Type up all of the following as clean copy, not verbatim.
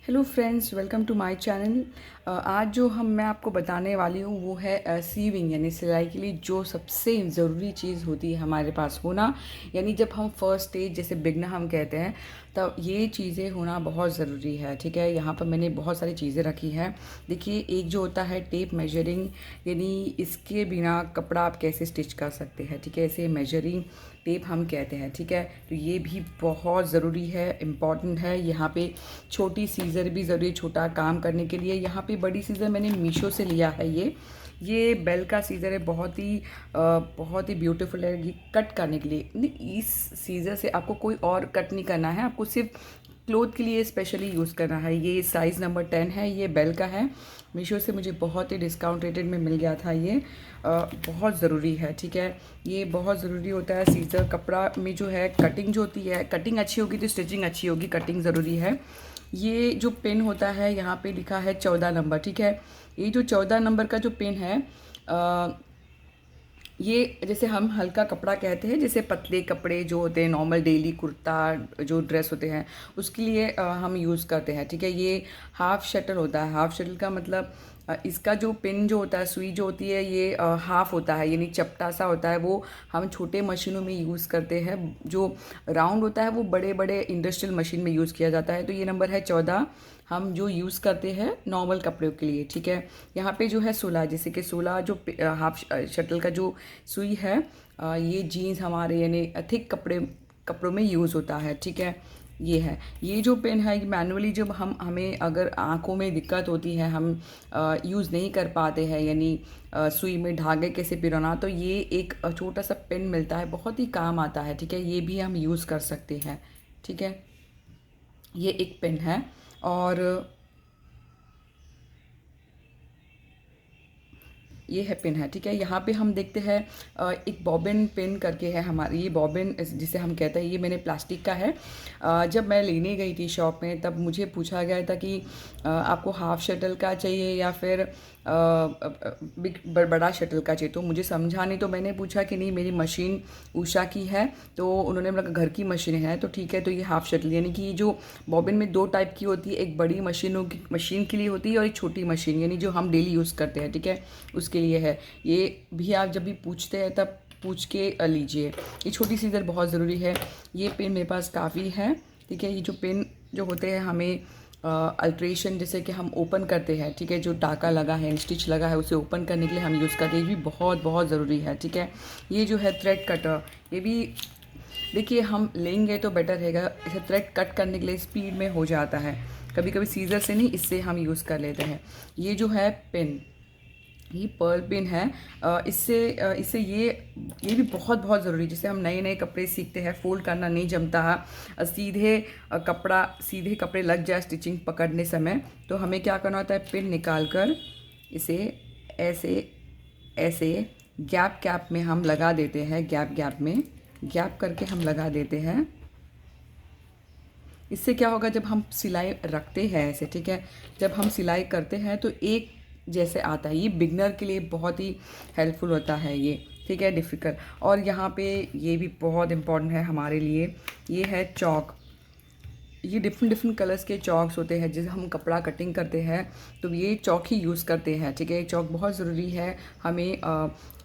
Hello friends, welcome to my channel. आज जो मैं आपको बताने वाली हूँ वो है सीविंग यानी सिलाई के लिए जो सबसे ज़रूरी चीज़ होती है हमारे पास होना। यानी जब हम फर्स्ट स्टेज जैसे बिगनर हम कहते हैं तब ये चीज़ें होना बहुत ज़रूरी है। ठीक है, यहाँ पर मैंने बहुत सारी चीज़ें रखी हैं। देखिए, एक जो होता है टेप मेजरिंग, यानी इसके बिना कपड़ा आप कैसे स्टिच कर सकते हैं। ठीक है, इसे मेजरिंग टेप हम कहते हैं। ठीक है, तो ये भी बहुत ज़रूरी है, इम्पॉर्टेंट है। यहाँ पे छोटी सीज़र भी ज़रूरी है छोटा काम करने के लिए। यहाँ पे बड़ी सीज़र मैंने मीशो से लिया है। ये बेल का सीज़र है, बहुत ही ब्यूटीफुल है ये कट करने के लिए। नहीं, इस सीज़र से आपको कोई और कट नहीं करना है, आपको सिर्फ क्लोथ के लिए स्पेशली यूज़ करना है। ये साइज़ नंबर 10 है, ये बेल का है। मीशो से मुझे बहुत ही डिस्काउंट रेटेड में मिल गया था। ये बहुत ज़रूरी है। ठीक है, ये बहुत ज़रूरी होता है। सीज़र कपड़ा में जो है कटिंग जो होती है, कटिंग अच्छी होगी तो स्टिचिंग अच्छी होगी, कटिंग ज़रूरी है। ये जो पेन होता है यहाँ पे लिखा है 14 नंबर। ठीक है, ये जो 14 नंबर का जो पेन है ये जैसे हम हल्का कपड़ा कहते हैं, जैसे पतले कपड़े जो होते हैं नॉर्मल डेली कुर्ता जो ड्रेस होते हैं उसके लिए हम यूज़ करते हैं। ठीक है, ये हाफ शटल होता है। हाफ शटल का मतलब इसका जो पिन जो होता है, सुई जो होती है, ये हाफ होता है यानी चपटा सा होता है। वो हम छोटे मशीनों में यूज़ करते हैं। जो राउंड होता है वो बड़े बड़े इंडस्ट्रियल मशीन में यूज़ किया जाता है। तो ये नंबर है 14, हम जो यूज़ करते हैं नॉर्मल कपड़ों के लिए। ठीक है, यहाँ पे जो है 16, जैसे कि 16 जो हाफ शटल का जो सुई है, ये जीन्स हमारे यानी थिक कपड़ों में यूज़ होता है। ठीक है, ये है। ये जो पेन है मैनुअली जब हमें अगर आँखों में दिक्कत होती है, हम यूज़ नहीं कर पाते हैं, यानी सुई में धागे कैसे पिरोना, तो ये एक छोटा सा पेन मिलता है, बहुत ही काम आता है। ठीक है, ये भी हम यूज़ कर सकते हैं। ठीक है, ये एक पेन है। और ये है पिन है। ठीक है, यहाँ पे हम देखते हैं एक बॉबिन पिन करके है हमारी। ये बॉबिन जिसे हम कहते हैं, ये मैंने प्लास्टिक का है। जब मैं लेने गई थी शॉप में तब मुझे पूछा गया था कि आपको हाफ शटल का चाहिए या फिर बिग बड़ा शटल का चाहिए। तो मुझे समझा नहीं, तो मैंने पूछा कि नहीं, मेरी मशीन उषा की है। तो उन्होंने बोला घर की मशीन है तो ठीक है। तो ये हाफ शटल यानी कि जो बॉबिन में दो टाइप की होती है, एक बड़ी मशीन के लिए होती है और एक छोटी मशीन यानी जो हम डेली यूज़ करते हैं। ठीक है, उसके लिए है। ये भी आप जब भी पूछते हैं तब पूछ के लीजिए। ये छोटी सी इधर बहुत ज़रूरी है। ये पेन मेरे पास काफ़ी है। ठीक है, ये जो पेन जो होते हैं हमें अल्ट्रेशन जैसे कि हम ओपन करते हैं। ठीक है, जो टाका लगा है, स्टिच लगा है, उसे ओपन करने के लिए हम यूज़ करते हैं। ये भी बहुत बहुत ज़रूरी है। ठीक है, ये जो है थ्रेड कटर, ये भी देखिए हम लेंगे तो बेटर रहेगा। इसे थ्रेड कट करने के लिए स्पीड में हो जाता है। कभी कभी सीजर से नहीं, इससे हम यूज़ कर लेते हैं। ये जो है पेन, ये पर्ल पिन है। इससे ये भी बहुत बहुत ज़रूरी है। जैसे हम नए नए कपड़े सीखते हैं, फोल्ड करना नहीं जमता है, सीधे कपड़े लग जाए स्टिचिंग पकड़ने समय, तो हमें क्या करना होता है, पिन निकाल कर इसे ऐसे ऐसे गैप गैप में हम लगा देते हैं। गैप करके हम लगा देते हैं। इससे क्या होगा, जब हम सिलाई रखते हैं ऐसे, ठीक है, जब हम सिलाई करते हैं तो एक जैसे आता है। ये बिगनर के लिए बहुत ही हेल्पफुल होता है ये। ठीक है, डिफ़िकल्ट। और यहाँ पे ये भी बहुत इम्पॉर्टेंट है हमारे लिए, ये है चॉक। ये डिफरेंट डिफरेंट कलर्स के चॉक्स होते हैं। जैसे हम कपड़ा कटिंग करते हैं तो ये चॉक ही यूज़ करते हैं। ठीक है, ये चॉक बहुत ज़रूरी है हमें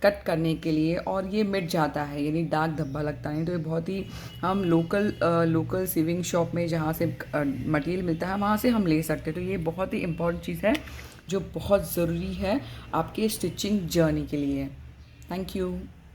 कट करने के लिए। और ये मिट जाता है यानी दाग धब्बा लगता है, तो ये बहुत ही हम लोकल सीविंग शॉप में जहाँ से मटेरियल मिलता है वहाँ से हम ले सकते हैं। तो ये बहुत ही इम्पॉर्टेंट चीज़ है जो बहुत ज़रूरी है आपके स्टिचिंग जर्नी के लिए। Thank you.